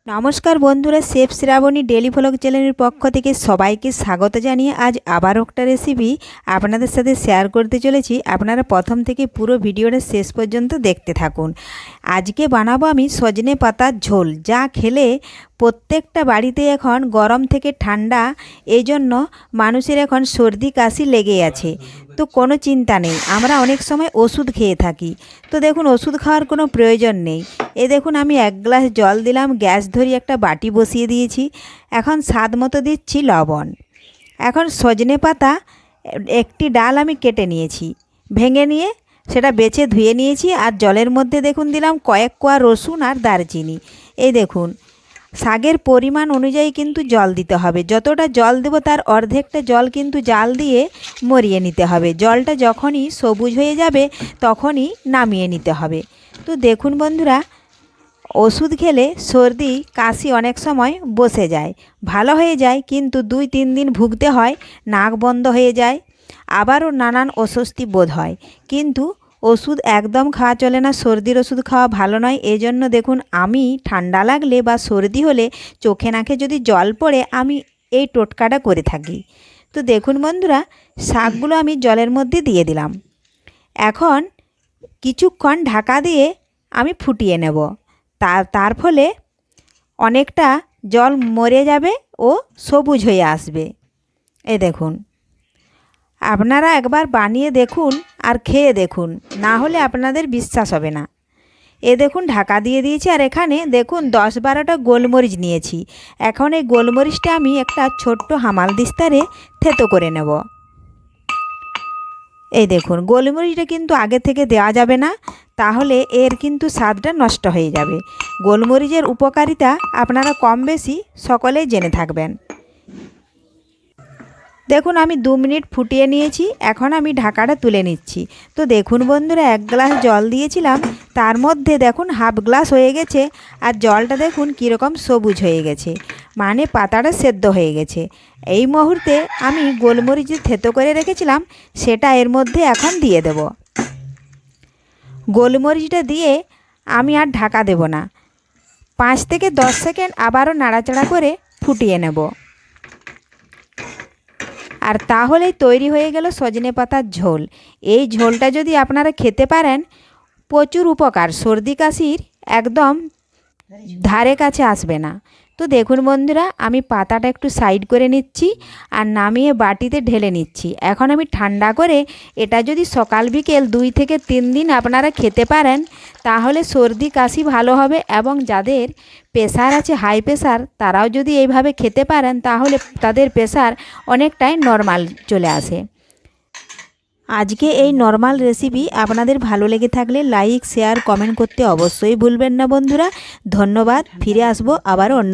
নমস্কার বন্ধুরা, chef Shrabani daily vlog চ্যানেলের পক্ষ থেকে সবাইকে স্বাগত জানিয়ে আজ আবার একটা রেসিপি আপনাদের সাথে শেয়ার করতে চলেছি। আপনারা প্রথম থেকে পুরো ভিডিওটা শেষ পর্যন্ত দেখতে থাকুন। আজকে বানাবো আমি সজনে পাতার ঝোল, যা খেলে প্রত্যেকটা বাড়িতে এখন গরম থেকে ঠান্ডা, এই জন্য মানুষের এখন সর্দি কাশি লেগে আছে। তো কোনো চিন্তা নেই, আমরা অনেক সময় ওষুধ খেয়ে থাকি। তো দেখুন, ওষুধ খাওয়ার কোনো প্রয়োজন নেই। এই দেখুন, আমি 1 গ্লাস জল দিলাম, গ্যাস ধরিয়ে একটা বাটি বসিয়ে দিয়েছি। এখন স্বাদ মতো দিচ্ছি লবণ। এখন সজনে পাতা একটি ডাল আমি কেটে নিয়েছি, ভেঙে নিয়ে সেটা বেছে ধুয়ে নিয়েছি। আর জলের মধ্যে দেখুন দিলাম কয়েক কোয়া রসুন আর দারচিনি। এই দেখুন, শাকের পরিমাণ অনুযায়ী কিন্তু জল দিতে হবে। যতটা জল দেবো তার অর্ধেকটা জল কিন্তু জাল দিয়ে মরিয়ে নিতে হবে। জলটা যখনই সবুজ হয়ে যাবে তখনই নামিয়ে নিতে হবে। তো দেখুন বন্ধুরা, ওষুধ খেলে সর্দি কাশি অনেক সময় বসে যায়, ভালো হয়ে যায়, কিন্তু 2-3 দিন ভুগতে হয়, নাক বন্ধ হয়ে যায়, আবারও নানান অস্বস্তি বোধ হয়। কিন্তু ওষুধ একদম খাওয়া চলে না, সর্দির ওষুধ খাওয়া ভালো নয়। এই জন্য দেখুন, আমি ঠান্ডা লাগলে বা সর্দি হলে চোখে নাকে যদি জল পড়ে আমি এই টোটকাটা করে থাকি। তো দেখুন বন্ধুরা, শাকগুলো আমি জলের মধ্যে দিয়ে দিলাম। এখন কিছুক্ষণ ঢাকা দিয়ে আমি ফুটিয়ে নেব। তার ফলে অনেকটা জল মরে যাবে ও সবুজ হয়ে আসবে। এই দেখুন, আপনারা একবার বানিয়ে দেখুন আর খেয়ে দেখুন, না হলে আপনাদের বিশ্বাস হবে না। এ দেখুন, ঢাকা দিয়ে দিয়েছি। আর এখানে দেখুন 10-12টা গোলমরিচ নিয়েছি। এখন এই গোলমরিচটা আমি একটা ছোট্ট হামাল দিস্তারে থেতো করে নেব। এই দেখুন, গোলমরিচটা কিন্তু আগে থেকে দেওয়া যাবে না, তাহলে এর কিন্তু স্বাদটা নষ্ট হয়ে যাবে। গোলমরিচের উপকারিতা আপনারা কম বেশি সকলেই জেনে থাকবেন। দেখুন, আমি 2 মিনিট ফুটিয়ে নিয়েছি। এখন আমি ঢাকাটা তুলে নিচ্ছি। তো দেখুন বন্ধুরা, 1 গ্লাস জল দিয়েছিলাম, তার মধ্যে দেখুন হাফ গ্লাস হয়ে গেছে। আর জলটা দেখুন কীরকম সবুজ হয়ে গেছে, মানে পাতাটা সেদ্ধ হয়ে গেছে। এই মুহূর্তে আমি গোলমরিচ যে থেতো করে রেখেছিলাম সেটা এর মধ্যে এখন দিয়ে দেব। গোলমরিচটা দিয়ে আমি আর ঢাকা দেব না, 5 থেকে 10 সেকেন্ড আবারও নাড়াচাড়া করে ফুটিয়ে নেব। আর তাহলেই তৈরি হয়ে গেল সজনে পাতার ঝোল। এই ঝোলটা যদি আপনারা খেতে পারেন, প্রচুর উপকার, সর্দি কাশির একদম ধারে কাছে আসবে না। তো দেখুন বন্ধুরা, আমি পাতাটা একটু সাইড করে নিচ্ছি আর নামিয়ে বাটিতে ঢেলে নিচ্ছি। এখন আমি ঠান্ডা করে এটা যদি সকাল বিকেল 2 থেকে 3 দিন আপনারা খেতে পারেন, তাহলে সর্দি কাশি ভালো হবে। এবং যাদের প্রেশার আছে, হাই প্রেশার, তারাও যদি এইভাবে খেতে পারেন তাহলে তাদের প্রেশার অনেকটাই নর্মাল চলে আসে। আজকে এই নর্মাল রেসিপি আপনাদের ভালো লেগে থাকলে লাইক, শেয়ার, কমেন্ট করতে অবশ্যই ভুলবেন না বন্ধুরা। ধন্যবাদ। ফিরে আসবো আবার অন্য